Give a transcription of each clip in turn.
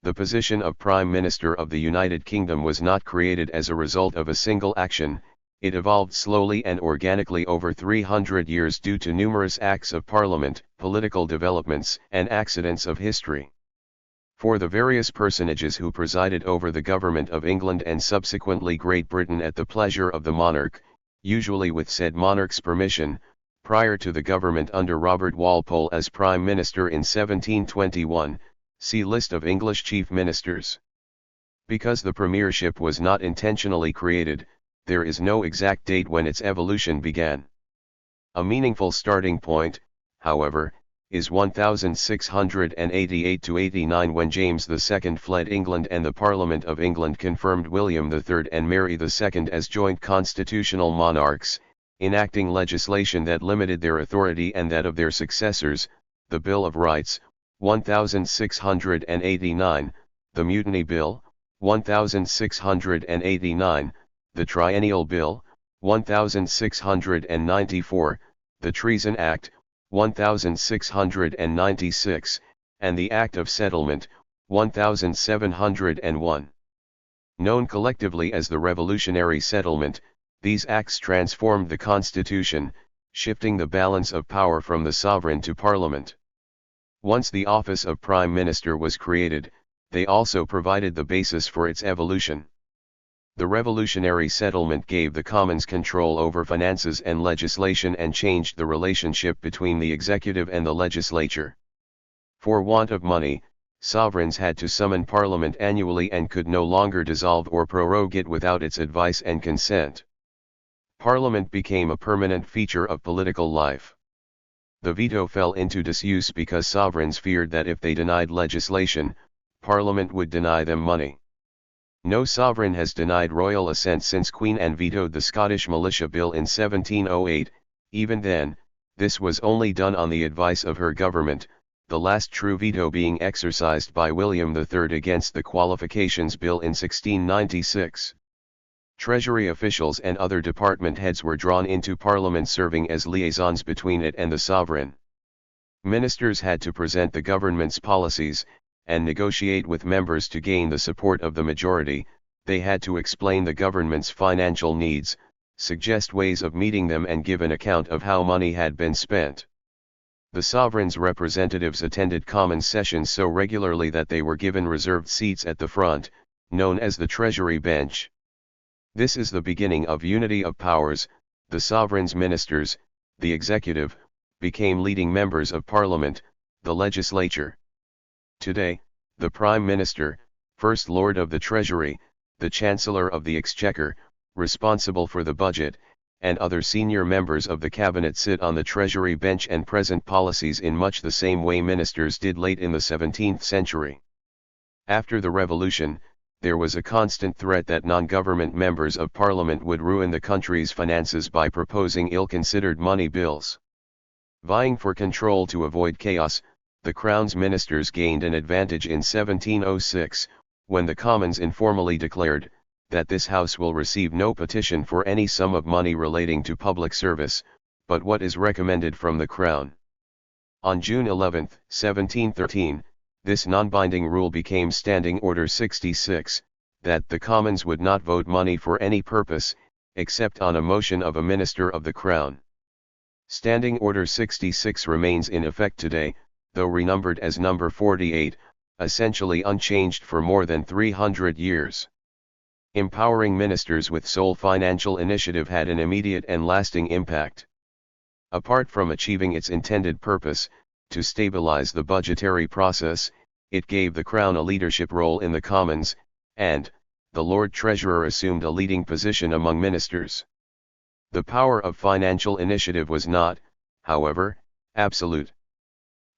The position of Prime Minister of the United Kingdom was not created as a result of a single action. It evolved slowly and organically over 300 years due to numerous acts of Parliament, political developments, and accidents of history. For the various personages who presided over the government of England and subsequently Great Britain at the pleasure of the monarch, usually with said monarch's permission, prior to the government under Robert Walpole as Prime Minister in 1721, see List of English Chief Ministers. Because the premiership was not intentionally created, there is no exact date when its evolution began. A meaningful starting point, however, is 1688-89 when James II fled England and the Parliament of England confirmed William III and Mary II as joint constitutional monarchs, enacting legislation that limited their authority and that of their successors, the Bill of Rights, 1689, the Mutiny Bill, 1689, the Triennial Bill, 1694, the Treason Act, 1696, and the Act of Settlement, 1701. Known collectively as the Revolutionary Settlement, these acts transformed the Constitution, shifting the balance of power from the sovereign to Parliament. Once the office of Prime Minister was created, they also provided the basis for its evolution. The Revolutionary Settlement gave the Commons control over finances and legislation and changed the relationship between the executive and the legislature. For want of money, sovereigns had to summon Parliament annually and could no longer dissolve or prorogue it without its advice and consent. Parliament became a permanent feature of political life. The veto fell into disuse because sovereigns feared that if they denied legislation, Parliament would deny them money. No sovereign has denied royal assent since Queen Anne vetoed the Scottish Militia Bill in 1708, even then, this was only done on the advice of her government, the last true veto being exercised by William III against the Qualifications Bill in 1696. Treasury officials and other department heads were drawn into Parliament serving as liaisons between it and the sovereign. Ministers had to present the government's policies, and negotiate with members to gain the support of the majority. They had to explain the government's financial needs, suggest ways of meeting them and give an account of how money had been spent. The sovereign's representatives attended common sessions so regularly that they were given reserved seats at the front, known as the Treasury Bench. This is the beginning of unity of powers. The sovereign's ministers, the executive, became leading members of Parliament, the legislature. Today, the Prime Minister, First Lord of the Treasury, the Chancellor of the Exchequer, responsible for the budget, and other senior members of the Cabinet sit on the Treasury bench and present policies in much the same way ministers did late in the 17th century. After the Revolution, there was a constant threat that non-government members of Parliament would ruin the country's finances by proposing ill-considered money bills. Vying for control to avoid chaos, the Crown's ministers gained an advantage in 1706, when the Commons informally declared that this House will receive no petition for any sum of money relating to public service, but what is recommended from the Crown. On June 11, 1713, this non-binding rule became Standing Order 66, that the Commons would not vote money for any purpose, except on a motion of a minister of the Crown. Standing Order 66 remains in effect today, though renumbered as number 48, essentially unchanged for more than 300 years. Empowering ministers with sole financial initiative had an immediate and lasting impact. Apart from achieving its intended purpose, to stabilize the budgetary process, it gave the Crown a leadership role in the Commons, and the Lord Treasurer assumed a leading position among ministers. The power of financial initiative was not, however, absolute.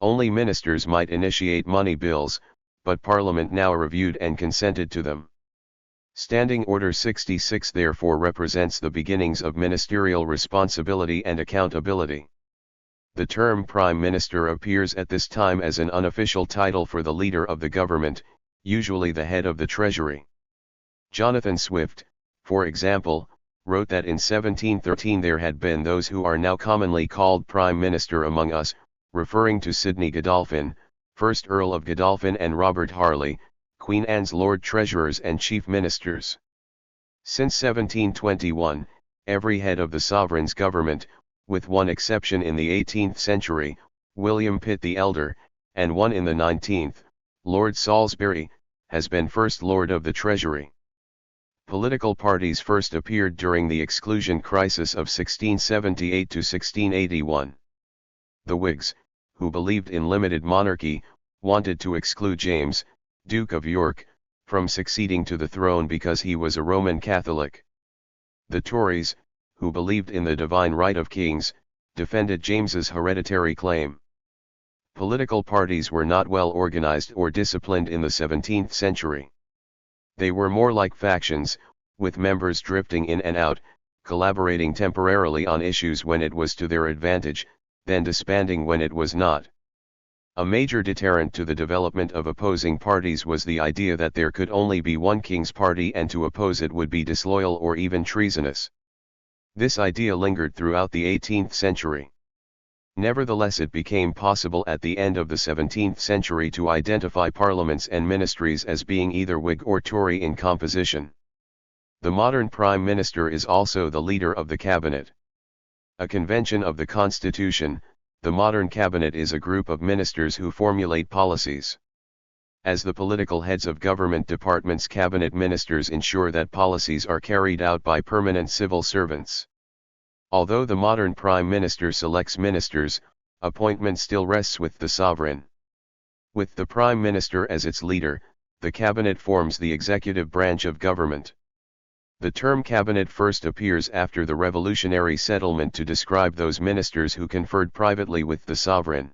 Only ministers might initiate money bills, but Parliament now reviewed and consented to them. Standing Order 66 therefore represents the beginnings of ministerial responsibility and accountability. The term Prime Minister appears at this time as an unofficial title for the leader of the government, usually the head of the Treasury. Jonathan Swift, for example, wrote that in 1713 there had been those who are now commonly called Prime Minister among us, referring to Sidney Godolphin, 1st Earl of Godolphin and Robert Harley, Queen Anne's Lord Treasurers and Chief Ministers. Since 1721, every head of the sovereign's government, with one exception in the 18th century, William Pitt the Elder, and one in the 19th, Lord Salisbury, has been First Lord of the Treasury. Political parties first appeared during the Exclusion Crisis of 1678 to 1681. The Whigs, who believed in limited monarchy, wanted to exclude James, Duke of York, from succeeding to the throne because he was a Roman Catholic. The Tories, who believed in the divine right of kings, defended James's hereditary claim. Political parties were not well organized or disciplined in the 17th century. They were more like factions, with members drifting in and out, collaborating temporarily on issues when it was to their advantage, then disbanding when it was not. A major deterrent to the development of opposing parties was the idea that there could only be one king's party and to oppose it would be disloyal or even treasonous. This idea lingered throughout the 18th century. Nevertheless, it became possible at the end of the 17th century to identify parliaments and ministries as being either Whig or Tory in composition. The modern Prime Minister is also the leader of the cabinet. A convention of the Constitution, the modern cabinet is a group of ministers who formulate policies. As the political heads of government departments, cabinet ministers ensure that policies are carried out by permanent civil servants. Although the modern Prime Minister selects ministers, appointment still rests with the sovereign. With the Prime Minister as its leader, the cabinet forms the executive branch of government. The term cabinet first appears after the revolutionary settlement to describe those ministers who conferred privately with the sovereign.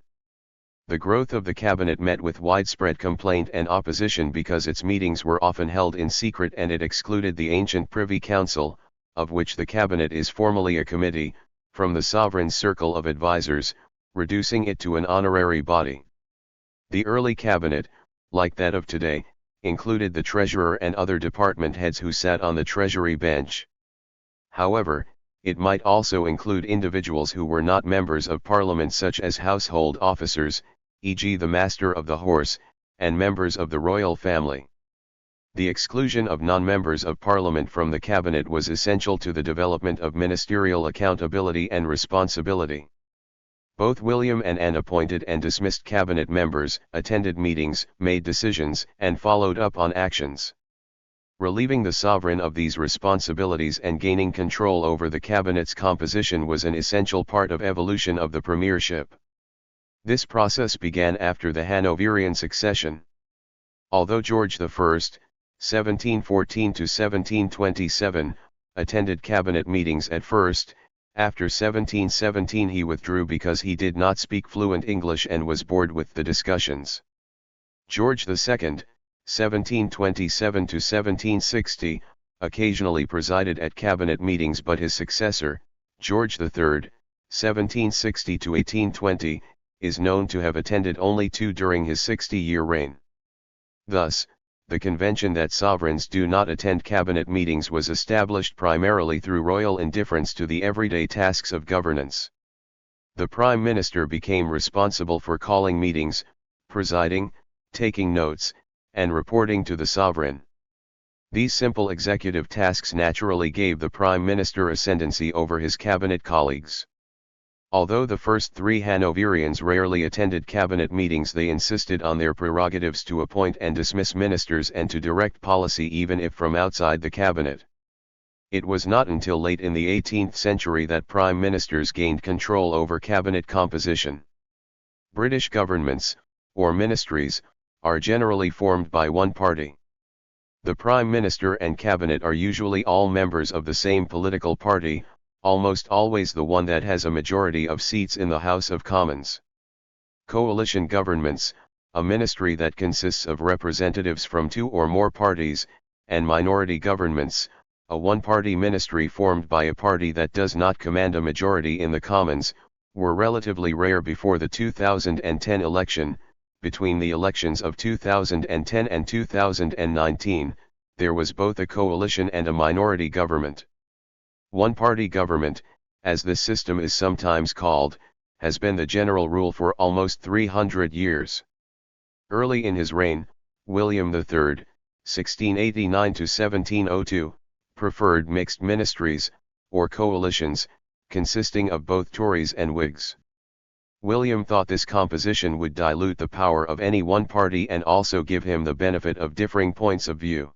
The growth of the cabinet met with widespread complaint and opposition because its meetings were often held in secret and it excluded the ancient Privy Council, of which the cabinet is formally a committee, from the sovereign's circle of advisers, reducing it to an honorary body. The early cabinet, like that of today, included the treasurer and other department heads who sat on the treasury bench. However, it might also include individuals who were not members of parliament, such as household officers, e.g. the Master of the Horse, and members of the royal family. The exclusion of non-members of parliament from the cabinet was essential to the development of ministerial accountability and responsibility. Both William and Anne appointed and dismissed cabinet members, attended meetings, made decisions, and followed up on actions. Relieving the sovereign of these responsibilities and gaining control over the cabinet's composition was an essential part of evolution of the premiership. This process began after the Hanoverian succession. Although George I, 1714 to 1727, attended cabinet meetings at first, after 1717 he withdrew because he did not speak fluent English and was bored with the discussions. George II, 1727 to 1760, occasionally presided at cabinet meetings, but his successor, George III, 1760 to 1820, is known to have attended only two during his 60-year reign. Thus, the convention that sovereigns do not attend cabinet meetings was established primarily through royal indifference to the everyday tasks of governance. The Prime Minister became responsible for calling meetings, presiding, taking notes, and reporting to the sovereign. These simple executive tasks naturally gave the Prime Minister ascendancy over his cabinet colleagues. Although the first three Hanoverians rarely attended cabinet meetings, they insisted on their prerogatives to appoint and dismiss ministers and to direct policy even if from outside the cabinet. It was not until late in the 18th century that prime ministers gained control over cabinet composition. British governments, or ministries, are generally formed by one party. The Prime Minister and Cabinet are usually all members of the same political party, almost always the one that has a majority of seats in the House of Commons. Coalition governments, a ministry that consists of representatives from two or more parties, and minority governments, a one-party ministry formed by a party that does not command a majority in the Commons, were relatively rare before the 2010 election. Between the elections of 2010 and 2019, there was both a coalition and a minority government. One-party government, as this system is sometimes called, has been the general rule for almost 300 years. Early in his reign, William III, 1689–1702, preferred mixed ministries, or coalitions, consisting of both Tories and Whigs. William thought this composition would dilute the power of any one party and also give him the benefit of differing points of view.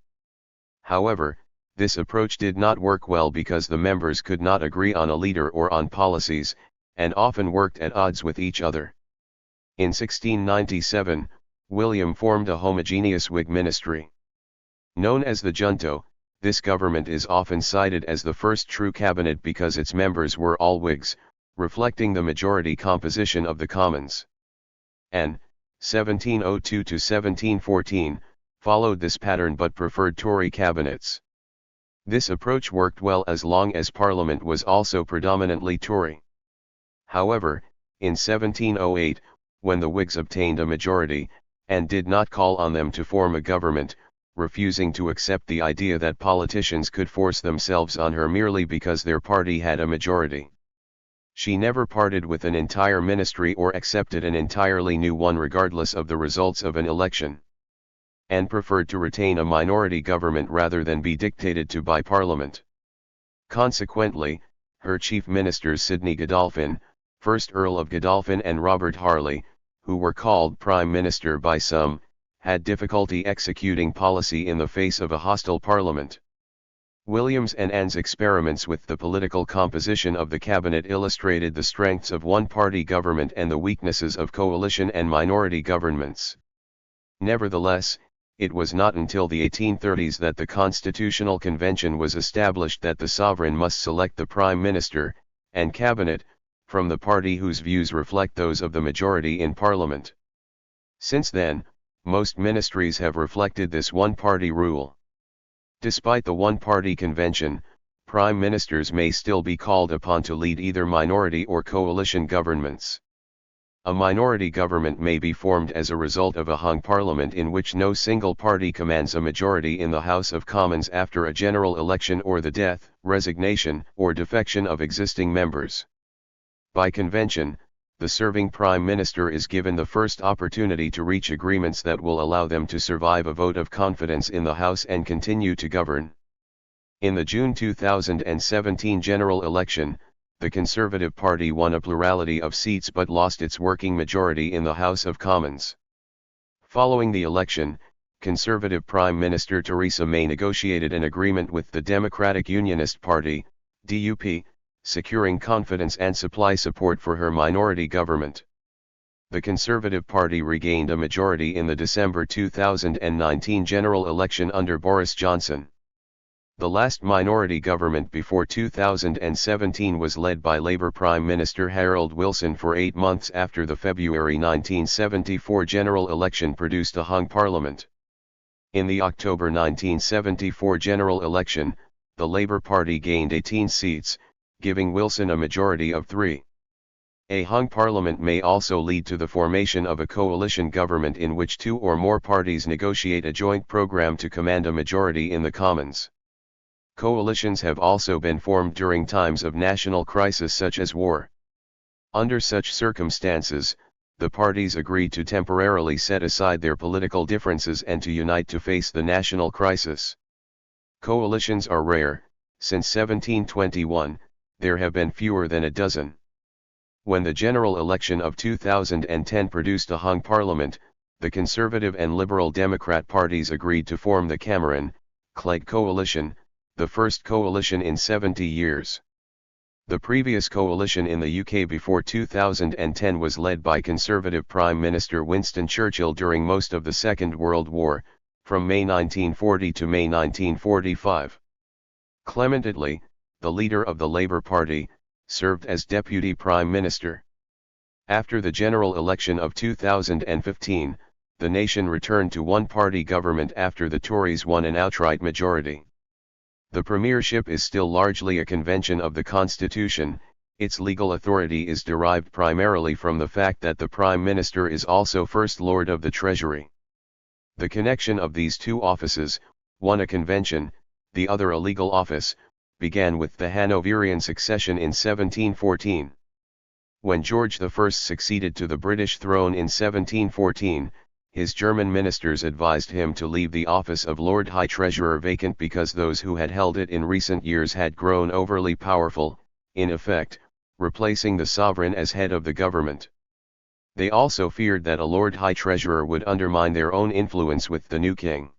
However, this approach did not work well because the members could not agree on a leader or on policies, and often worked at odds with each other. In 1697, William formed a homogeneous Whig ministry. Known as the Junto, this government is often cited as the first true cabinet because its members were all Whigs, reflecting the majority composition of the Commons. And, 1702–1714, followed this pattern but preferred Tory cabinets. This approach worked well as long as Parliament was also predominantly Tory. However, in 1708, when the Whigs obtained a majority, and did not call on them to form a government, refusing to accept the idea that politicians could force themselves on her merely because their party had a majority. She never parted with an entire ministry or accepted an entirely new one regardless of the results of an election, and preferred to retain a minority government rather than be dictated to by Parliament. Consequently, her chief ministers Sidney Godolphin, 1st Earl of Godolphin, and Robert Harley, who were called Prime Minister by some, had difficulty executing policy in the face of a hostile Parliament. William's and Anne's experiments with the political composition of the cabinet illustrated the strengths of one-party government and the weaknesses of coalition and minority governments. Nevertheless, it was not until the 1830s that the Constitutional Convention was established that the sovereign must select the Prime Minister, and cabinet, from the party whose views reflect those of the majority in Parliament. Since then, most ministries have reflected this one-party rule. Despite the one-party convention, prime ministers may still be called upon to lead either minority or coalition governments. A minority government may be formed as a result of a hung parliament in which no single party commands a majority in the House of Commons after a general election or the death, resignation, or defection of existing members. By convention, the serving Prime Minister is given the first opportunity to reach agreements that will allow them to survive a vote of confidence in the House and continue to govern. In the June 2017 general election, the Conservative Party won a plurality of seats but lost its working majority in the House of Commons. Following the election, Conservative Prime Minister Theresa May negotiated an agreement with the Democratic Unionist Party, DUP, securing confidence and supply support for her minority government. The Conservative Party regained a majority in the December 2019 general election under Boris Johnson. The last minority government before 2017 was led by Labour Prime Minister Harold Wilson for 8 months after the February 1974 general election produced a hung parliament. In the October 1974 general election, the Labour Party gained 18 seats, giving Wilson a majority of 3. A hung parliament may also lead to the formation of a coalition government in which 2 or more parties negotiate a joint programme to command a majority in the Commons. Coalitions have also been formed during times of national crisis such as war. Under such circumstances, the parties agreed to temporarily set aside their political differences and to unite to face the national crisis. Coalitions are rare. Since 1721, there have been fewer than a dozen. When the general election of 2010 produced a hung parliament, the Conservative and Liberal Democrat parties agreed to form the Cameron-Clegg coalition, the first coalition in 70 years. The previous coalition in the UK before 2010 was led by Conservative Prime Minister Winston Churchill during most of the Second World War, from May 1940 to May 1945. Clement Attlee, the leader of the Labour Party, served as Deputy Prime Minister. After the general election of 2015, the nation returned to one-party government after the Tories won an outright majority. The premiership is still largely a convention of the Constitution. Its legal authority is derived primarily from the fact that the Prime Minister is also First Lord of the Treasury. The connection of these two offices, one a convention, the other a legal office, began with the Hanoverian succession in 1714. When George I succeeded to the British throne in 1714, his German ministers advised him to leave the office of Lord High Treasurer vacant because those who had held it in recent years had grown overly powerful, in effect, replacing the sovereign as head of the government. They also feared that a Lord High Treasurer would undermine their own influence with the new king.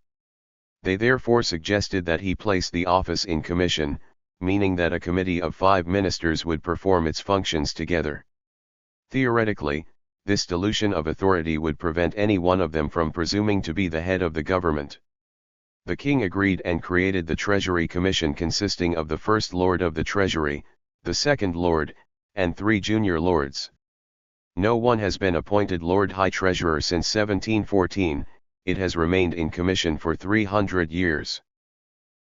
They therefore suggested that he place the office in commission, meaning that a committee of 5 ministers would perform its functions together. Theoretically, this dilution of authority would prevent any one of them from presuming to be the head of the government. The king agreed and created the Treasury Commission consisting of the First Lord of the Treasury, the Second Lord, and 3 junior lords. No one has been appointed Lord High Treasurer since 1714, it has remained in commission for 300 years.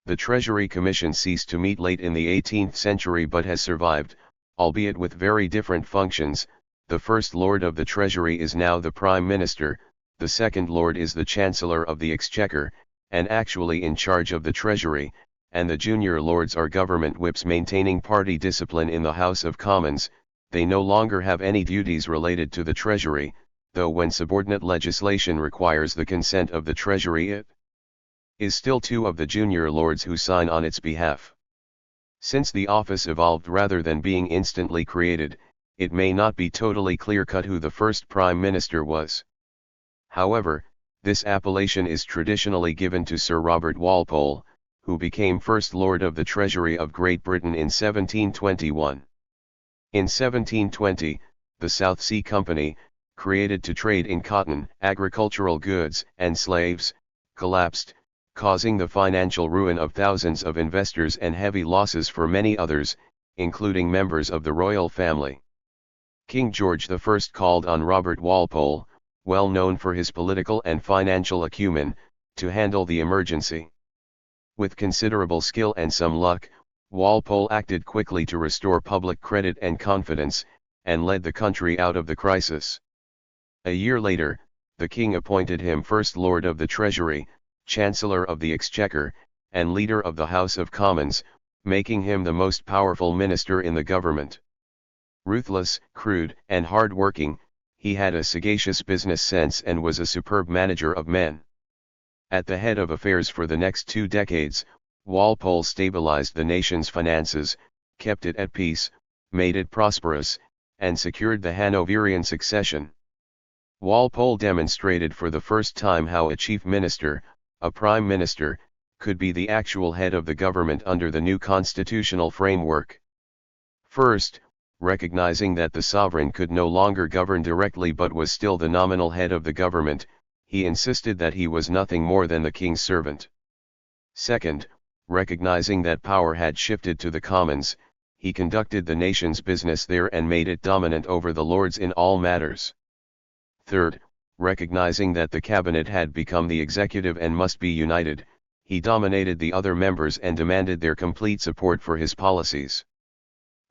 The Treasury Commission ceased to meet late in the 18th century but has survived, albeit with very different functions. The First Lord of the Treasury is now the Prime Minister, the Second Lord is the Chancellor of the Exchequer, and actually in charge of the Treasury, and the junior lords are government whips maintaining party discipline in the House of Commons. They no longer have any duties related to the Treasury, though when subordinate legislation requires the consent of the Treasury it is still 2 of the junior lords who sign on its behalf. Since the office evolved rather than being instantly created, it may not be totally clear-cut who the first Prime Minister was. However, this appellation is traditionally given to Sir Robert Walpole, who became First Lord of the Treasury of Great Britain in 1721. In 1720, the South Sea Company, created to trade in cotton, agricultural goods, and slaves, collapsed, causing the financial ruin of thousands of investors and heavy losses for many others, including members of the royal family. King George I called on Robert Walpole, well known for his political and financial acumen, to handle the emergency. With considerable skill and some luck, Walpole acted quickly to restore public credit and confidence, and led the country out of the crisis. A year later, the king appointed him First Lord of the Treasury, Chancellor of the Exchequer, and Leader of the House of Commons, making him the most powerful minister in the government. Ruthless, crude, and hard-working, he had a sagacious business sense and was a superb manager of men. At the head of affairs for the next 2 decades, Walpole stabilized the nation's finances, kept it at peace, made it prosperous, and secured the Hanoverian succession. Walpole demonstrated for the first time how a chief minister, a prime minister, could be the actual head of the government under the new constitutional framework. First, recognizing that the sovereign could no longer govern directly but was still the nominal head of the government, he insisted that he was nothing more than the king's servant. Second, recognizing that power had shifted to the Commons, he conducted the nation's business there and made it dominant over the Lords in all matters. Third, recognizing that the cabinet had become the executive and must be united, he dominated the other members and demanded their complete support for his policies.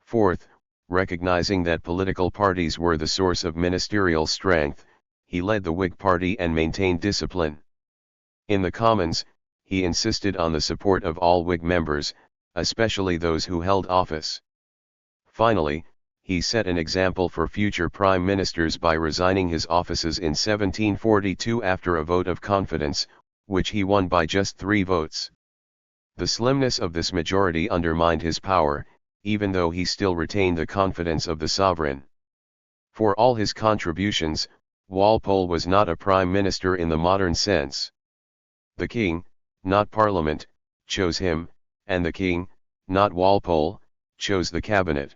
Fourth, recognizing that political parties were the source of ministerial strength, he led the Whig Party and maintained discipline. In the Commons, he insisted on the support of all Whig members, especially those who held office. Finally, he set an example for future prime ministers by resigning his offices in 1742 after a vote of confidence, which he won by just 3 votes. The slimness of this majority undermined his power, even though he still retained the confidence of the sovereign. For all his contributions, Walpole was not a prime minister in the modern sense. The king, not Parliament, chose him, and the king, not Walpole, chose the cabinet.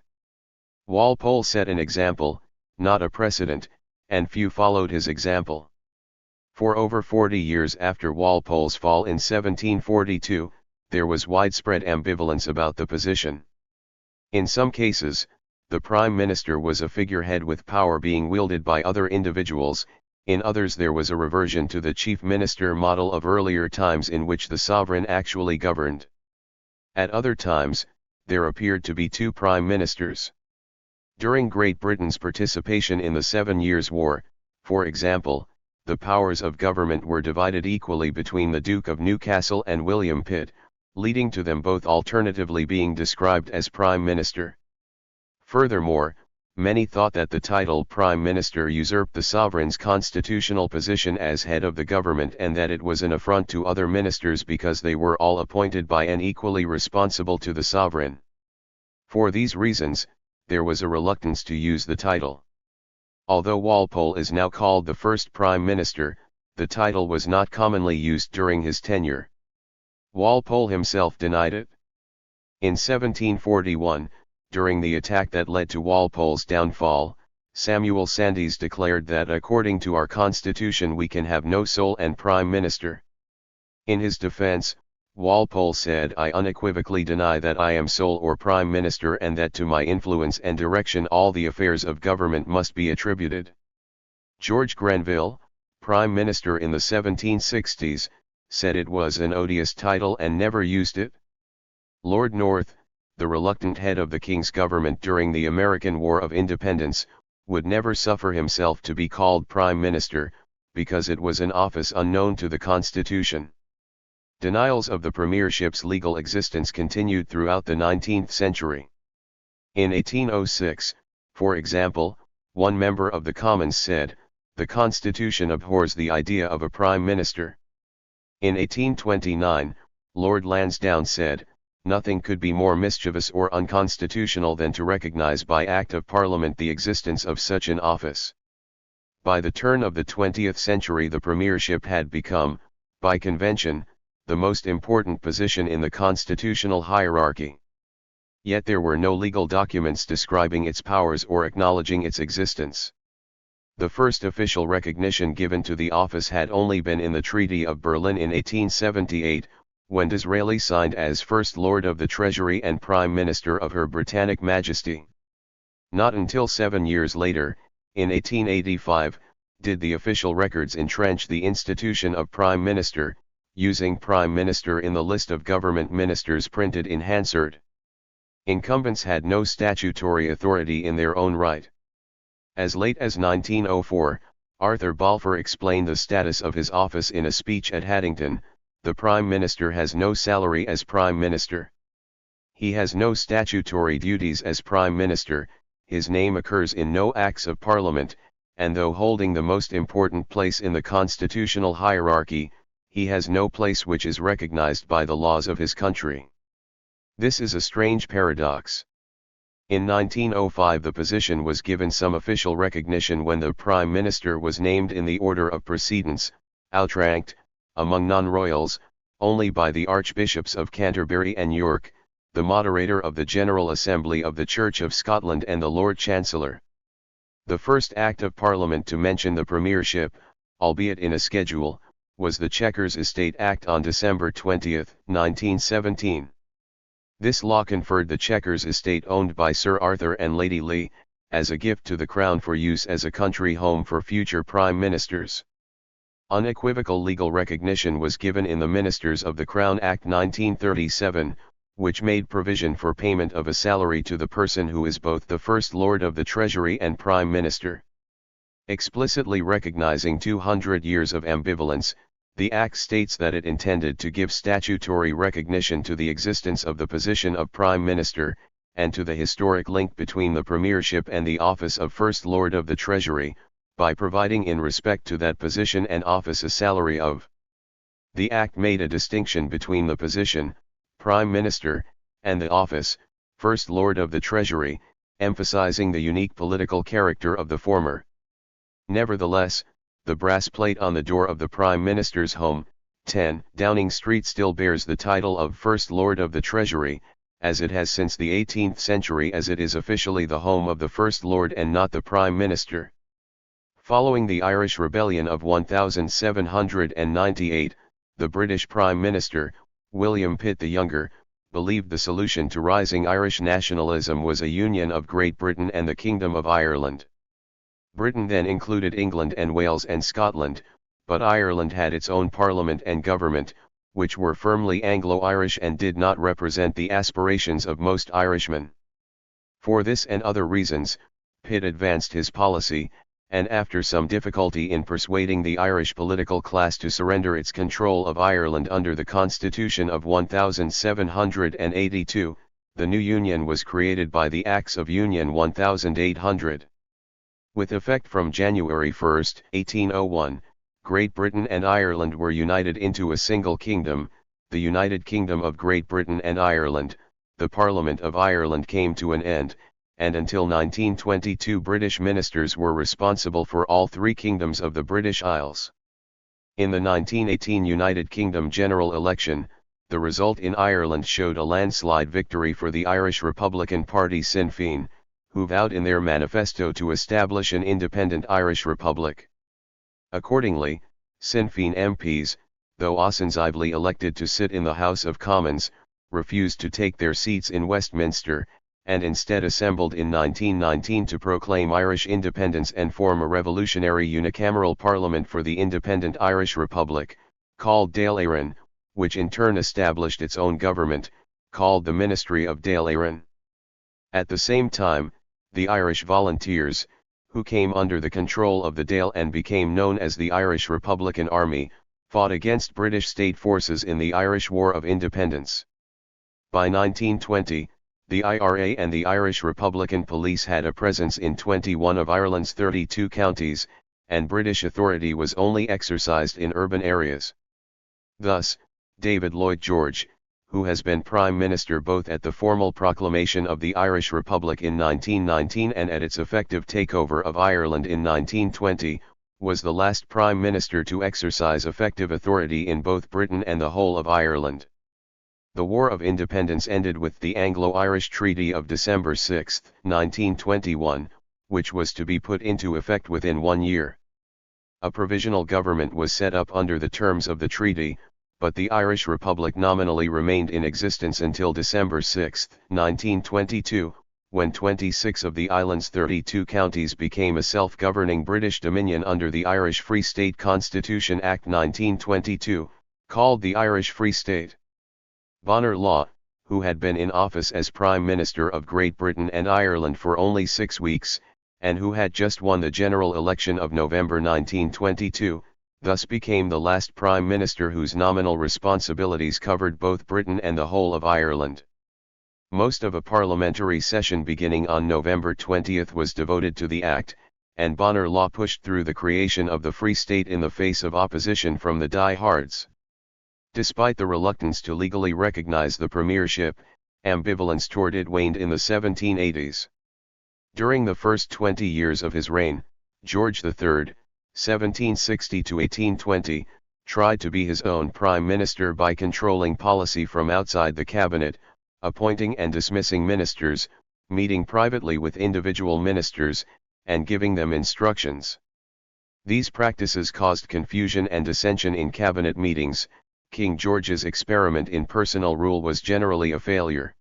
Walpole set an example, not a precedent, and few followed his example. For over 40 years after Walpole's fall in 1742, there was widespread ambivalence about the position. In some cases, the Prime Minister was a figurehead with power being wielded by other individuals, in others there was a reversion to the Chief Minister model of earlier times in which the sovereign actually governed. At other times, there appeared to be 2 Prime Ministers. During Great Britain's participation in the 7 Years' War, for example, the powers of government were divided equally between the Duke of Newcastle and William Pitt, leading to them both alternatively being described as Prime Minister. Furthermore, many thought that the title Prime Minister usurped the sovereign's constitutional position as head of the government and that it was an affront to other ministers because they were all appointed by and equally responsible to the sovereign. For these reasons, there was a reluctance to use the title. Although Walpole is now called the first Prime Minister, the title was not commonly used during his tenure. Walpole himself denied it. In 1741, during the attack that led to Walpole's downfall, Samuel Sandys declared that according to our constitution we can have no sole and prime minister. In his defense, Walpole said, "I unequivocally deny that I am sole or prime minister and that to my influence and direction all the affairs of government must be attributed." George Grenville, prime minister in the 1760s, said it was an odious title and never used it. Lord North, the reluctant head of the King's government during the American War of Independence, would never suffer himself to be called Prime Minister, because it was an office unknown to the Constitution. Denials of the premiership's legal existence continued throughout the 19th century. In 1806, for example, one member of the Commons said, "The Constitution abhors the idea of a Prime Minister." In 1829, Lord Lansdowne said, "Nothing could be more mischievous or unconstitutional than to recognize by Act of Parliament the existence of such an office." By the turn of the 20th century the premiership had become, by convention, the most important position in the constitutional hierarchy. Yet there were no legal documents describing its powers or acknowledging its existence. The first official recognition given to the office had only been in the Treaty of Berlin in 1878, when Disraeli signed as First Lord of the Treasury and Prime Minister of Her Britannic Majesty. Not until 7 years later, in 1885, did the official records entrench the institution of Prime Minister, using Prime Minister in the list of government ministers printed in Hansard. Incumbents had no statutory authority in their own right. As late as 1904, Arthur Balfour explained the status of his office in a speech at Haddington: "The Prime Minister has no salary as Prime Minister. He has no statutory duties as Prime Minister, his name occurs in no Acts of Parliament, and though holding the most important place in the constitutional hierarchy, he has no place which is recognized by the laws of his country." This is a strange paradox. In 1905 the position was given some official recognition when the Prime Minister was named in the order of precedence, outranked, among non-royals, only by the Archbishops of Canterbury and York, the moderator of the General Assembly of the Church of Scotland and the Lord Chancellor. The first Act of Parliament to mention the premiership, albeit in a schedule, was the Chequers Estate Act on December 20, 1917. This law conferred the Chequers Estate, owned by Sir Arthur and Lady Lee, as a gift to the Crown for use as a country home for future Prime Ministers. Unequivocal legal recognition was given in the Ministers of the Crown Act 1937, which made provision for payment of a salary to the person who is both the First Lord of the Treasury and Prime Minister. Explicitly recognizing 200 years of ambivalence, the Act states that it intended to give statutory recognition to the existence of the position of Prime Minister, and to the historic link between the premiership and the office of First Lord of the Treasury, by providing in respect to that position and office a salary of. The Act made a distinction between the position, Prime Minister, and the office, First Lord of the Treasury, emphasizing the unique political character of the former. Nevertheless, the brass plate on the door of the Prime Minister's home, 10 Downing Street, still bears the title of First Lord of the Treasury, as it has since the 18th century, as it is officially the home of the First Lord and not the Prime Minister. Following the Irish Rebellion of 1798, the British Prime Minister, William Pitt the Younger, believed the solution to rising Irish nationalism was a union of Great Britain and the Kingdom of Ireland. Britain then included England and Wales and Scotland, but Ireland had its own parliament and government, which were firmly Anglo-Irish and did not represent the aspirations of most Irishmen. For this and other reasons, Pitt advanced his policy, and after some difficulty in persuading the Irish political class to surrender its control of Ireland under the Constitution of 1782, the new union was created by the Acts of Union 1800. With effect from January 1, 1801, Great Britain and Ireland were united into a single kingdom, the United Kingdom of Great Britain and Ireland. The Parliament of Ireland came to an end, and until 1922 British ministers were responsible for all three kingdoms of the British Isles. In the 1918 United Kingdom general election, the result in Ireland showed a landslide victory for the Irish Republican Party Sinn Féin, who vowed in their manifesto to establish an independent Irish Republic. Accordingly, Sinn Féin MPs, though ostensibly elected to sit in the House of Commons, refused to take their seats in Westminster, and instead assembled in 1919 to proclaim Irish independence and form a revolutionary unicameral parliament for the independent Irish Republic, called Dáil Éireann, which in turn established its own government, called the Ministry of Dáil Éireann. At the same time, the Irish Volunteers, who came under the control of the Dáil and became known as the Irish Republican Army, fought against British state forces in the Irish War of Independence. By 1920, the IRA and the Irish Republican Police had a presence in 21 of Ireland's 32 counties, and British authority was only exercised in urban areas. Thus, David Lloyd George, who has been Prime Minister both at the formal proclamation of the Irish Republic in 1919 and at its effective takeover of Ireland in 1920, was the last Prime Minister to exercise effective authority in both Britain and the whole of Ireland. The War of Independence ended with the Anglo-Irish Treaty of December 6, 1921, which was to be put into effect within 1 year. A provisional government was set up under the terms of the treaty, but the Irish Republic nominally remained in existence until December 6, 1922, when 26 of the island's 32 counties became a self-governing British Dominion under the Irish Free State Constitution Act 1922, called the Irish Free State. Bonar Law, who had been in office as Prime Minister of Great Britain and Ireland for only 6 weeks, and who had just won the general election of November 1922, thus became the last Prime Minister whose nominal responsibilities covered both Britain and the whole of Ireland. Most of a parliamentary session beginning on November 20 was devoted to the Act, and Bonar Law pushed through the creation of the Free State in the face of opposition from the diehards. Despite the reluctance to legally recognize the premiership, ambivalence toward it waned in the 1780s. During the first 20 years of his reign, George III, 1760 to 1820, tried to be his own prime minister by controlling policy from outside the cabinet, appointing and dismissing ministers, meeting privately with individual ministers, and giving them instructions. These practices caused confusion and dissension in cabinet meetings. King George's experiment in personal rule was generally a failure.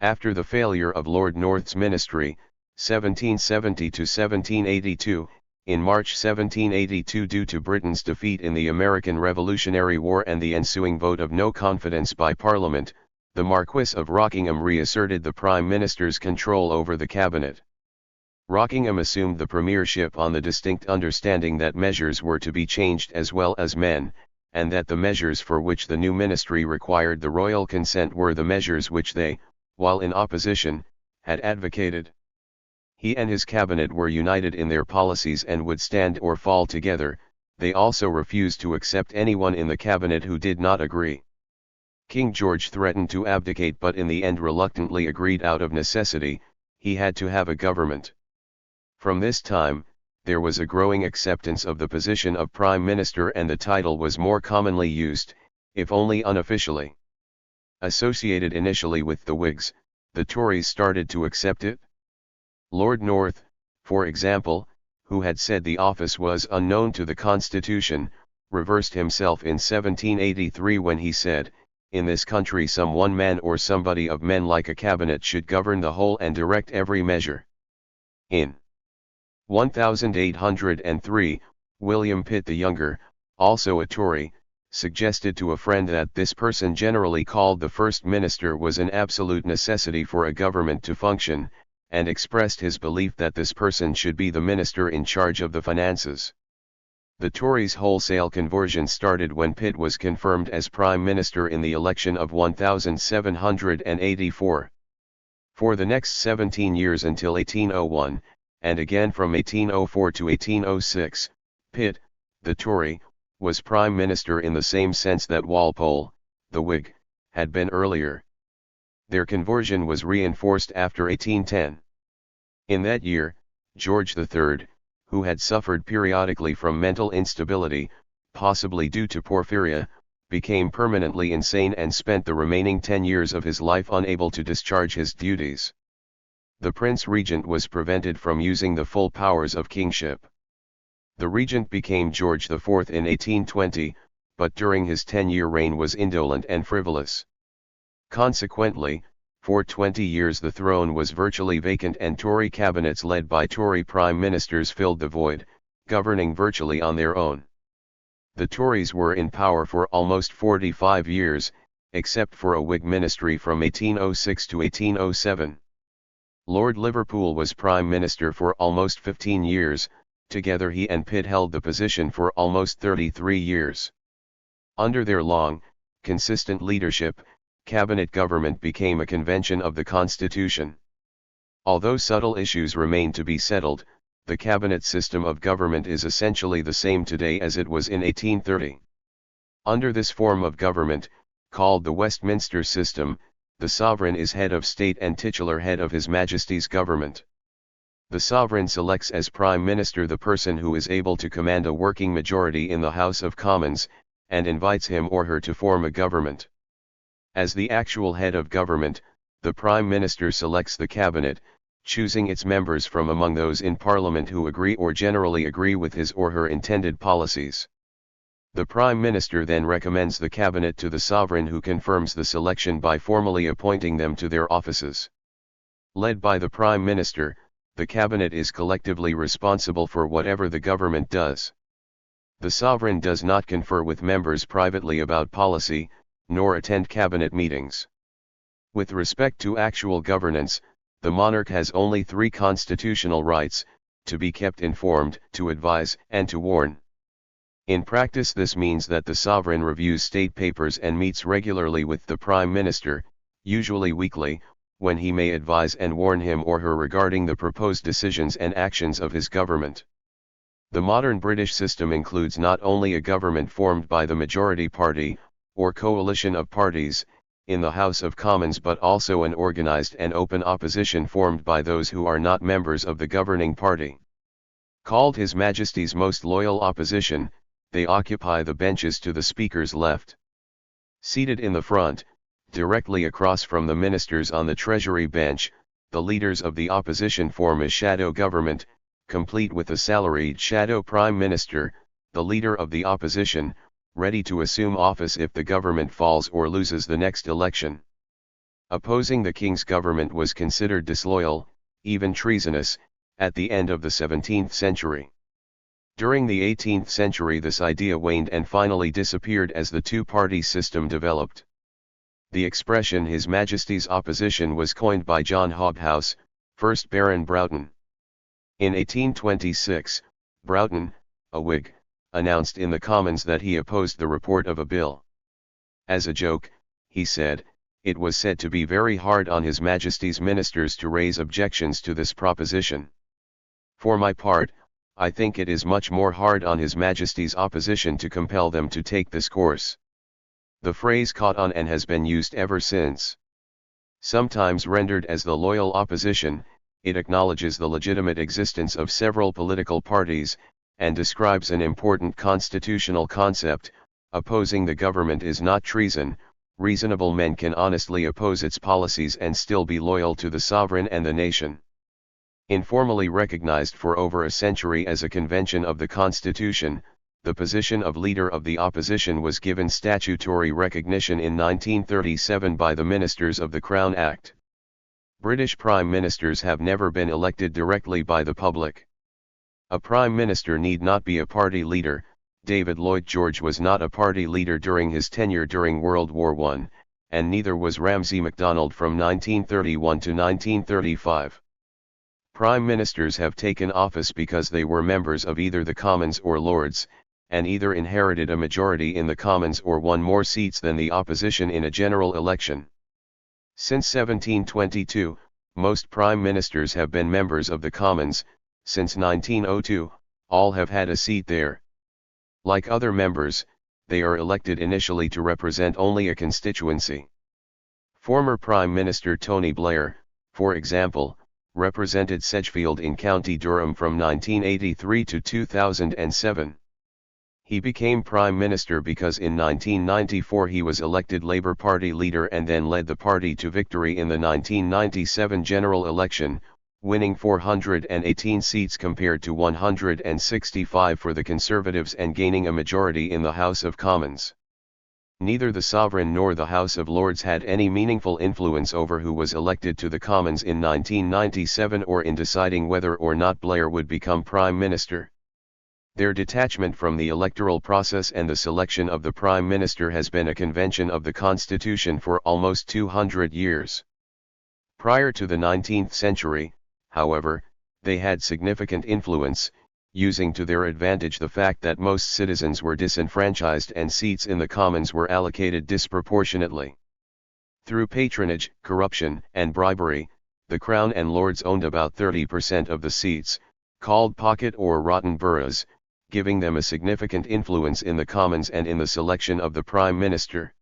After the failure of Lord North's ministry, 1770 to 1782, in March 1782 due to Britain's defeat in the American Revolutionary War and the ensuing vote of no confidence by Parliament, the Marquess of Rockingham reasserted the Prime Minister's control over the cabinet. Rockingham assumed the premiership on the distinct understanding that measures were to be changed as well as men, and that the measures for which the new ministry required the royal consent were the measures which they, while in opposition, had advocated. He and his cabinet were united in their policies and would stand or fall together. They also refused to accept anyone in the cabinet who did not agree. King George threatened to abdicate but in the end reluctantly agreed out of necessity. He had to have a government. From this time, there was a growing acceptance of the position of Prime Minister and the title was more commonly used, if only unofficially. Associated initially with the Whigs, the Tories started to accept it. Lord North, for example, who had said the office was unknown to the Constitution, reversed himself in 1783 when he said, "In this country some one man or somebody of men like a cabinet should govern the whole and direct every measure." In 1803, William Pitt the Younger, also a Tory, suggested to a friend that this person generally called the First Minister was an absolute necessity for a government to function, and expressed his belief that this person should be the minister in charge of the finances. The Tories' wholesale conversion started when Pitt was confirmed as Prime Minister in the election of 1784. For the next 17 years until 1801, and again from 1804 to 1806, Pitt, the Tory, was Prime Minister in the same sense that Walpole, the Whig, had been earlier. Their conversion was reinforced after 1810. In that year, George III, who had suffered periodically from mental instability, possibly due to porphyria, became permanently insane and spent the remaining 10 years of his life unable to discharge his duties. The Prince Regent was prevented from using the full powers of kingship. The Regent became George IV in 1820, but during his 10-year reign was indolent and frivolous. Consequently, for 20 years the throne was virtually vacant and Tory cabinets led by Tory prime ministers filled the void, governing virtually on their own. The Tories were in power for almost 45 years, except for a Whig ministry from 1806 to 1807. Lord Liverpool was Prime Minister for almost 15 years, together he and Pitt held the position for almost 33 years. Under their long, consistent leadership, cabinet government became a convention of the Constitution. Although subtle issues remain to be settled, the cabinet system of government is essentially the same today as it was in 1830. Under this form of government, called the Westminster system, the sovereign is head of state and titular head of His Majesty's government. The sovereign selects as Prime Minister the person who is able to command a working majority in the House of Commons, and invites him or her to form a government. As the actual head of government, the Prime Minister selects the cabinet, choosing its members from among those in Parliament who agree or generally agree with his or her intended policies. The Prime Minister then recommends the cabinet to the sovereign who confirms the selection by formally appointing them to their offices. Led by the Prime Minister, the cabinet is collectively responsible for whatever the government does. The sovereign does not confer with members privately about policy, nor attend cabinet meetings. With respect to actual governance, the monarch has only 3 constitutional rights: to be kept informed, to advise, and to warn. In practice this means that the sovereign reviews state papers and meets regularly with the Prime Minister, usually weekly, when he may advise and warn him or her regarding the proposed decisions and actions of his government. The modern British system includes not only a government formed by the majority party, or coalition of parties, in the House of Commons but also an organized and open opposition formed by those who are not members of the governing party. Called His Majesty's Most Loyal Opposition, they occupy the benches to the Speaker's left. Seated in the front, directly across from the ministers on the Treasury bench, the leaders of the opposition form a shadow government, complete with a salaried shadow Prime Minister, the leader of the opposition, ready to assume office if the government falls or loses the next election. Opposing the king's government was considered disloyal, even treasonous, at the end of the 17th century. During the 18th century this idea waned and finally disappeared as the two-party system developed. The expression His Majesty's Opposition was coined by John Hobhouse, 1st Baron Broughton. In 1826, Broughton, a Whig, announced in the Commons that he opposed the report of a bill. As a joke, he said, it was said to be very hard on His Majesty's ministers to raise objections to this proposition. For my part, I think it is much more hard on His Majesty's opposition to compel them to take this course. The phrase caught on and has been used ever since. Sometimes rendered as the loyal opposition, it acknowledges the legitimate existence of several political parties, and describes an important constitutional concept: opposing the government is not treason. Reasonable men can honestly oppose its policies and still be loyal to the sovereign and the nation. Informally recognized for over a century as a convention of the Constitution, the position of Leader of the Opposition was given statutory recognition in 1937 by the Ministers of the Crown Act. British Prime Ministers have never been elected directly by the public. A Prime Minister need not be a party leader. David Lloyd George was not a party leader during his tenure during World War I, and neither was Ramsay MacDonald from 1931 to 1935. Prime Ministers have taken office because they were members of either the Commons or Lords, and either inherited a majority in the Commons or won more seats than the opposition in a general election. Since 1722, Most Prime Ministers have been members of the Commons. Since 1902, all have had a seat there. Like other members, they are elected initially to represent only a constituency. Former Prime Minister Tony Blair, for example, represented Sedgefield in County Durham from 1983 to 2007. He became Prime Minister because in 1994 he was elected Labour Party leader and then led the party to victory in the 1997 general election, winning 418 seats compared to 165 for the Conservatives and gaining a majority in the House of Commons. Neither the Sovereign nor the House of Lords had any meaningful influence over who was elected to the Commons in 1997 or in deciding whether or not Blair would become Prime Minister. Their detachment from the electoral process and the selection of the Prime Minister has been a convention of the Constitution for almost 200 years. Prior to the 19th century, however, they had significant influence, using to their advantage the fact that most citizens were disenfranchised and seats in the Commons were allocated disproportionately. Through patronage, corruption, and bribery, the Crown and Lords owned about 30% of the seats, called pocket or rotten boroughs, giving them a significant influence in the Commons and in the selection of the Prime Minister.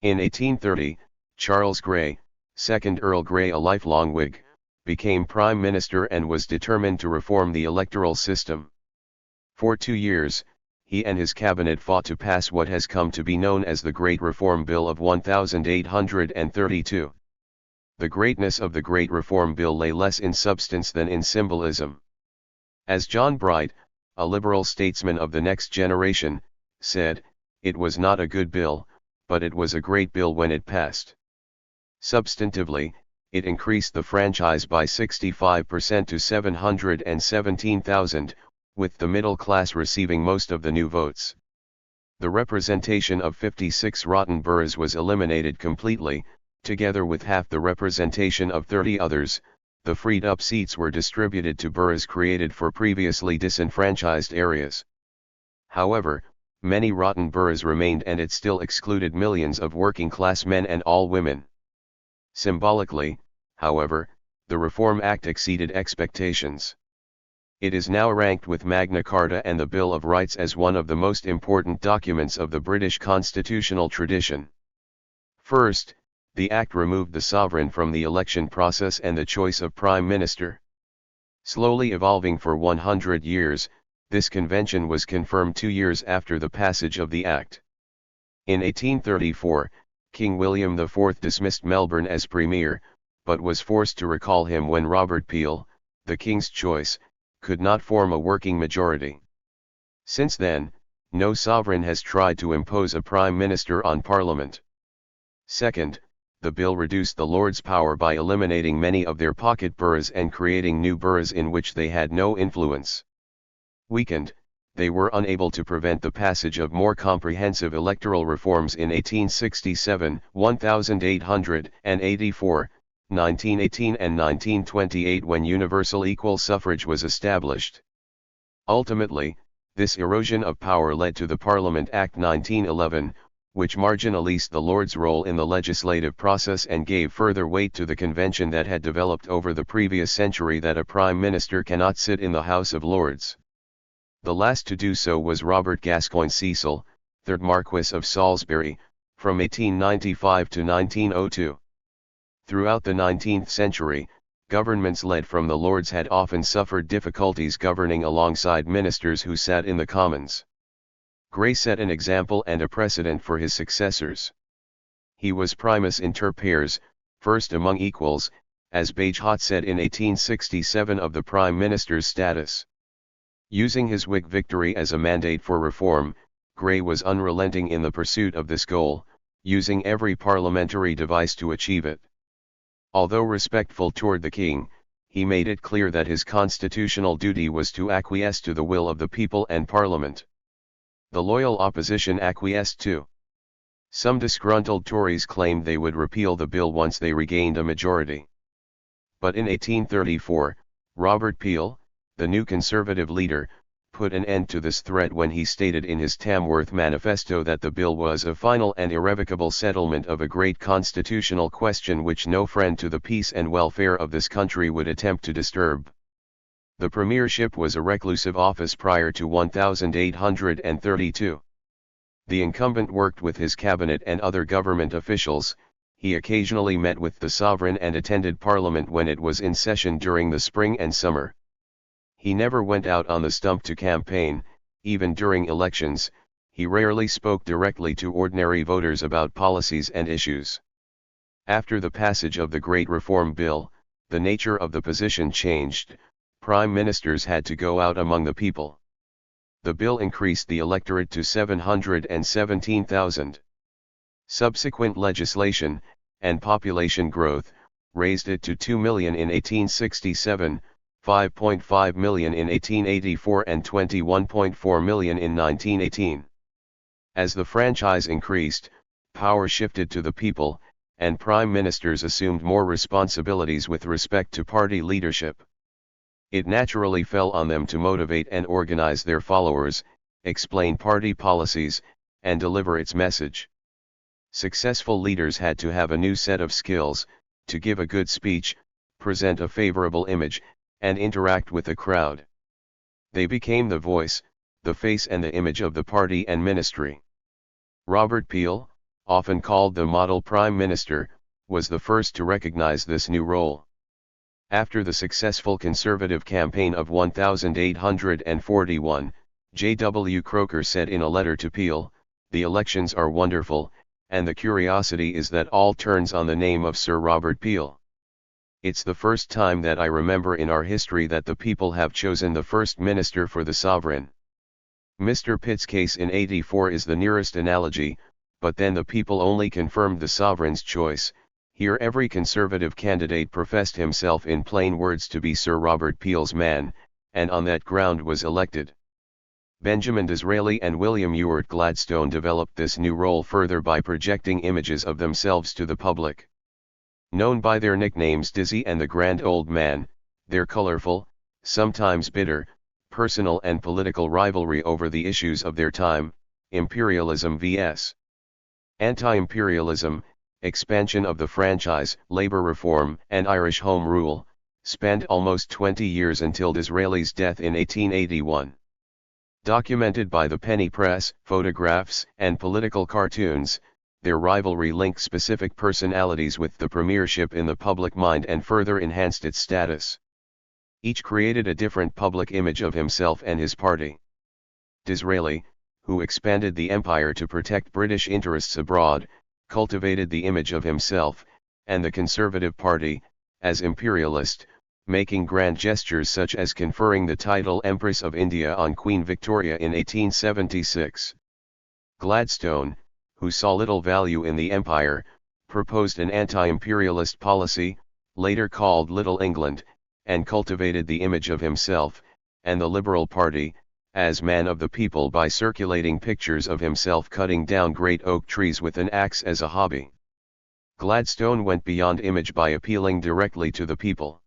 In 1830, Charles Grey, 2nd Earl Grey, a lifelong Whig, became Prime Minister and was determined to reform the electoral system. For 2 years, he and his cabinet fought to pass what has come to be known as the Great Reform Bill of 1832. The greatness of the Great Reform Bill lay less in substance than in symbolism. As John Bright, a liberal statesman of the next generation, said, "It was not a good bill, but it was a great bill when it passed." Substantively, it increased the franchise by 65% to 717,000, with the middle class receiving most of the new votes. The representation of 56 rotten boroughs was eliminated completely, together with half the representation of 30 others. The freed-up seats were distributed to boroughs created for previously disenfranchised areas. However, many rotten boroughs remained and it still excluded millions of working-class men and all women. Symbolically, however, the Reform Act exceeded expectations. It is now ranked with Magna Carta and the Bill of Rights as one of the most important documents of the British constitutional tradition. First, the Act removed the sovereign from the election process and the choice of Prime Minister. Slowly evolving for 100 years, this convention was confirmed 2 years after the passage of the Act. In 1834, King William IV dismissed Melbourne as Premier, but was forced to recall him when Robert Peel, the King's choice, could not form a working majority. Since then, no sovereign has tried to impose a Prime Minister on Parliament. Second, the bill reduced the Lords' power by eliminating many of their pocket boroughs and creating new boroughs in which they had no influence. Weakened, they were unable to prevent the passage of more comprehensive electoral reforms in 1867, 1884, 1918 and 1928 when universal equal suffrage was established. Ultimately, this erosion of power led to the Parliament Act 1911, which marginalized the Lords' role in the legislative process and gave further weight to the convention that had developed over the previous century that a Prime Minister cannot sit in the House of Lords. The last to do so was Robert Gascoigne Cecil, 3rd Marquess of Salisbury, from 1895 to 1902. Throughout the 19th century, governments led from the Lords had often suffered difficulties governing alongside ministers who sat in the Commons. Grey set an example and a precedent for his successors. He was primus inter pares, first among equals, as Bagehot said in 1867 of the Prime Minister's status. Using his Whig victory as a mandate for reform, Grey was unrelenting in the pursuit of this goal, using every parliamentary device to achieve it. Although respectful toward the king, he made it clear that his constitutional duty was to acquiesce to the will of the people and Parliament. The loyal opposition acquiesced too. Some disgruntled Tories claimed they would repeal the bill once they regained a majority. But in 1834, Robert Peel, the new Conservative leader, put an end to this threat when he stated in his Tamworth manifesto that the bill was a final and irrevocable settlement of a great constitutional question which no friend to the peace and welfare of this country would attempt to disturb. The premiership was a reclusive office prior to 1832. The incumbent worked with his cabinet and other government officials. He occasionally met with the sovereign and attended Parliament when it was in session during the spring and summer. He never went out on the stump to campaign. Even during elections, he rarely spoke directly to ordinary voters about policies and issues. After the passage of the Great Reform Bill, the nature of the position changed. Prime ministers had to go out among the people. The bill increased the electorate to 717,000. Subsequent legislation, and population growth, raised it to 2 million in 1867, 5.5 million in 1884 and 21.4 million in 1918. As the franchise increased, power shifted to the people, and prime ministers assumed more responsibilities with respect to party leadership. It naturally fell on them to motivate and organize their followers, explain party policies, and deliver its message. Successful leaders had to have a new set of skills, to give a good speech, present a favorable image, and interact with the crowd. They became the voice, the face and the image of the party and ministry. Robert Peel, often called the model prime minister, was the first to recognize this new role. After the successful Conservative campaign of 1841, J. W. Croker said in a letter to Peel, "The elections are wonderful, and the curiosity is that all turns on the name of Sir Robert Peel. It's the first time that I remember in our history that the people have chosen the First Minister for the Sovereign." Mr. Pitt's case in '84 is the nearest analogy, but then the people only confirmed the Sovereign's choice. Here every Conservative candidate professed himself in plain words to be Sir Robert Peel's man, and on that ground was elected. Benjamin Disraeli and William Ewart Gladstone developed this new role further by projecting images of themselves to the public. Known by their nicknames Dizzy and the Grand Old Man, their colorful, sometimes bitter, personal and political rivalry over the issues of their time, imperialism vs. anti-imperialism, expansion of the franchise, labor reform, and Irish Home Rule, spanned almost 20 years until Disraeli's death in 1881. Documented by the penny press, photographs, and political cartoons, their rivalry linked specific personalities with the premiership in the public mind and further enhanced its status. Each created a different public image of himself and his party. Disraeli, who expanded the empire to protect British interests abroad, cultivated the image of himself, and the Conservative Party, as imperialist, making grand gestures such as conferring the title Empress of India on Queen Victoria in 1876. Gladstone, who saw little value in the empire, proposed an anti-imperialist policy, later called Little England, and cultivated the image of himself, and the Liberal Party, as man of the people by circulating pictures of himself cutting down great oak trees with an axe as a hobby. Gladstone went beyond image by appealing directly to the people.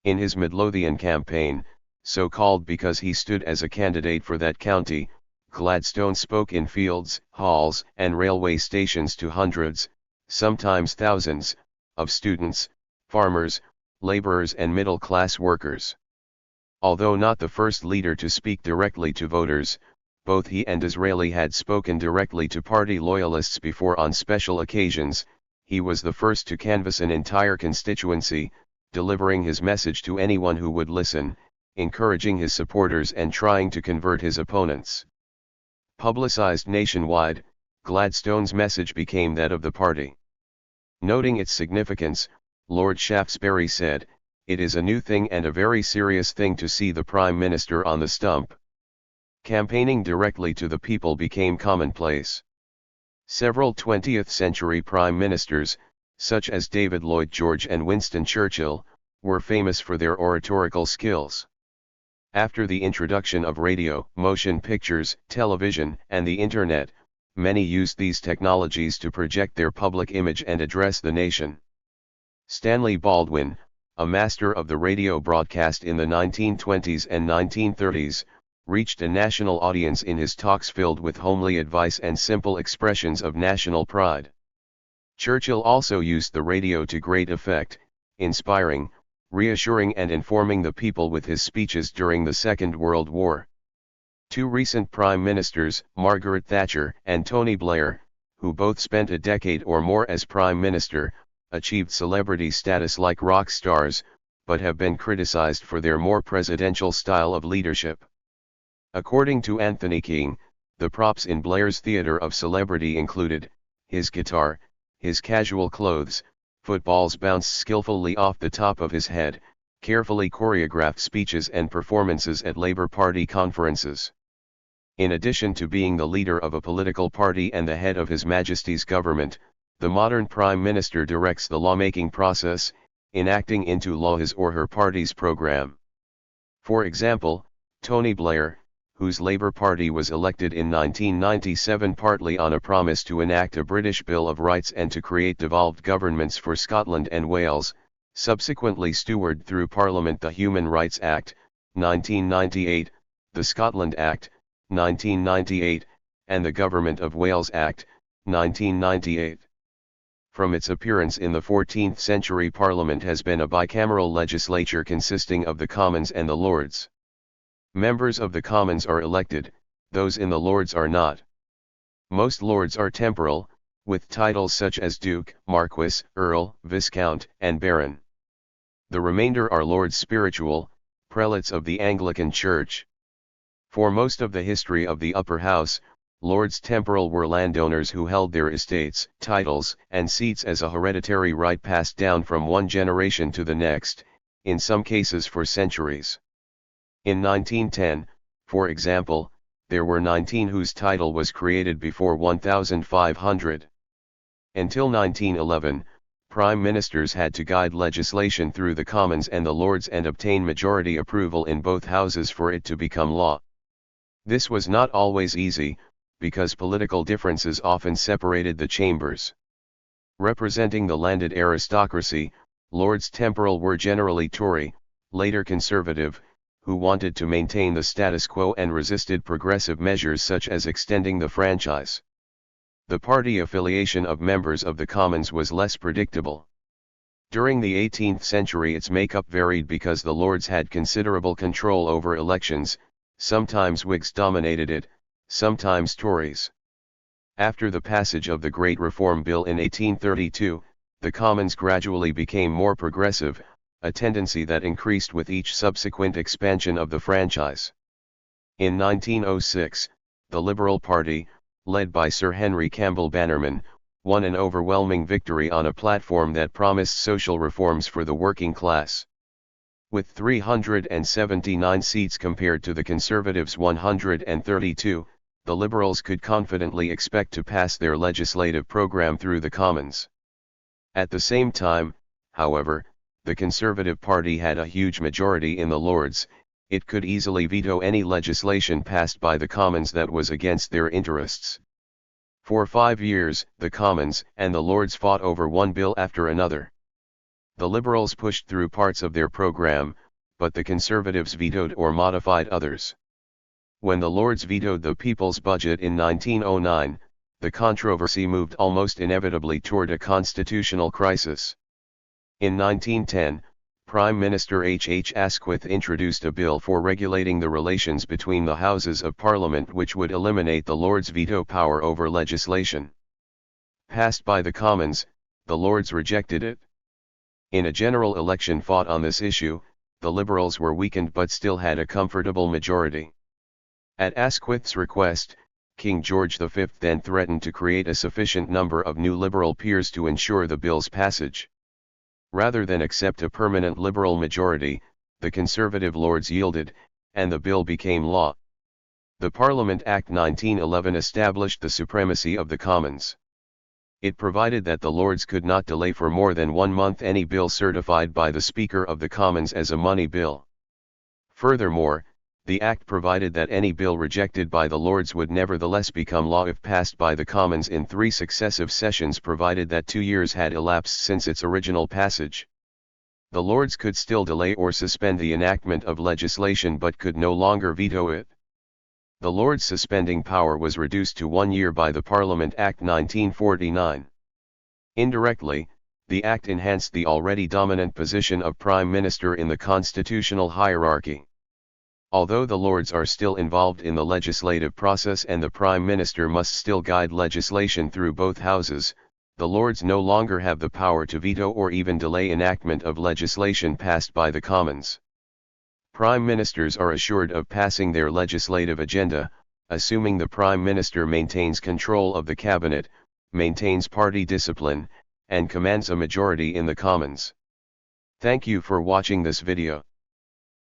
In his Midlothian campaign, so called because he stood as a candidate for that county, Gladstone spoke in fields, halls, and railway stations to hundreds, sometimes thousands, of students, farmers, laborers and middle-class workers. Although not the first leader to speak directly to voters, both he and Disraeli had spoken directly to party loyalists before on special occasions. He was the first to canvass an entire constituency, delivering his message to anyone who would listen, encouraging his supporters and trying to convert his opponents. Publicized nationwide, Gladstone's message became that of the party. Noting its significance, Lord Shaftesbury said, "It is a new thing and a very serious thing to see the Prime Minister on the stump." Campaigning directly to the people became commonplace. Several 20th-century prime ministers, such as David Lloyd George and Winston Churchill, were famous for their oratorical skills. After the introduction of radio, motion pictures, television, and the Internet, many used these technologies to project their public image and address the nation. Stanley Baldwin, a master of the radio broadcast in the 1920s and 1930s, reached a national audience in his talks filled with homely advice and simple expressions of national pride. Churchill also used the radio to great effect, inspiring, reassuring and informing the people with his speeches during the Second World War. Two recent Prime Ministers, Margaret Thatcher and Tony Blair, who both spent a decade or more as Prime Minister, achieved celebrity status like rock stars, but have been criticized for their more presidential style of leadership. According to Anthony King, the props in Blair's theater of celebrity included his guitar, his casual clothes, footballs bounced skillfully off the top of his head, carefully choreographed speeches and performances at Labour Party conferences. In addition to being the leader of a political party and the head of His Majesty's government, the modern Prime Minister directs the lawmaking process, enacting into law his or her party's programme. For example, Tony Blair, whose Labour Party was elected in 1997 partly on a promise to enact a British Bill of Rights and to create devolved governments for Scotland and Wales, subsequently stewarded through Parliament the Human Rights Act, 1998, the Scotland Act, 1998, and the Government of Wales Act, 1998. From its appearance in the 14th century Parliament has been a bicameral legislature consisting of the Commons and the Lords. Members of the Commons are elected, those in the Lords are not. Most Lords are temporal, with titles such as Duke, Marquess, Earl, Viscount, and Baron. The remainder are Lords spiritual, prelates of the Anglican Church. For most of the history of the Upper House, Lords temporal were landowners who held their estates, titles, and seats as a hereditary right passed down from one generation to the next, in some cases for centuries. In 1910, for example, there were 19 whose title was created before 1500. Until 1911, Prime Ministers had to guide legislation through the Commons and the Lords and obtain majority approval in both houses for it to become law. This was not always easy, because political differences often separated the chambers. Representing the landed aristocracy, Lords temporal were generally Tory, later Conservative, who wanted to maintain the status quo and resisted progressive measures such as extending the franchise. The party affiliation of members of the Commons was less predictable. During the 18th century its makeup varied because the Lords had considerable control over elections, sometimes Whigs dominated it, sometimes Tories. After the passage of the Great Reform Bill in 1832, the Commons gradually became more progressive, a tendency that increased with each subsequent expansion of the franchise. In 1906, the Liberal Party, led by Sir Henry Campbell Bannerman, won an overwhelming victory on a platform that promised social reforms for the working class. With 379 seats compared to the Conservatives' 132, the Liberals could confidently expect to pass their legislative program through the Commons. At the same time, however, the Conservative Party had a huge majority in the Lords. It could easily veto any legislation passed by the Commons that was against their interests. For 5 years, the Commons and the Lords fought over one bill after another. The Liberals pushed through parts of their program, but the Conservatives vetoed or modified others. When the Lords vetoed the People's Budget in 1909, the controversy moved almost inevitably toward a constitutional crisis. In 1910, Prime Minister H. Asquith introduced a bill for regulating the relations between the Houses of Parliament which would eliminate the Lords' veto power over legislation. Passed by the Commons, the Lords rejected it. In a general election fought on this issue, the Liberals were weakened but still had a comfortable majority. At Asquith's request, King George V then threatened to create a sufficient number of new Liberal peers to ensure the bill's passage. Rather than accept a permanent Liberal majority, the Conservative Lords yielded, and the bill became law. The Parliament Act 1911 established the supremacy of the Commons. It provided that the Lords could not delay for more than 1 month any bill certified by the Speaker of the Commons as a money bill. Furthermore, the Act provided that any bill rejected by the Lords would nevertheless become law if passed by the Commons in 3 successive sessions provided that 2 years had elapsed since its original passage. The Lords could still delay or suspend the enactment of legislation but could no longer veto it. The Lords' suspending power was reduced to 1 year by the Parliament Act 1949. Indirectly, the Act enhanced the already dominant position of Prime Minister in the constitutional hierarchy. Although the Lords are still involved in the legislative process and the Prime Minister must still guide legislation through both houses, the Lords no longer have the power to veto or even delay enactment of legislation passed by the Commons. Prime Ministers are assured of passing their legislative agenda, assuming the Prime Minister maintains control of the Cabinet, maintains party discipline, and commands a majority in the Commons. Thank you for watching this video.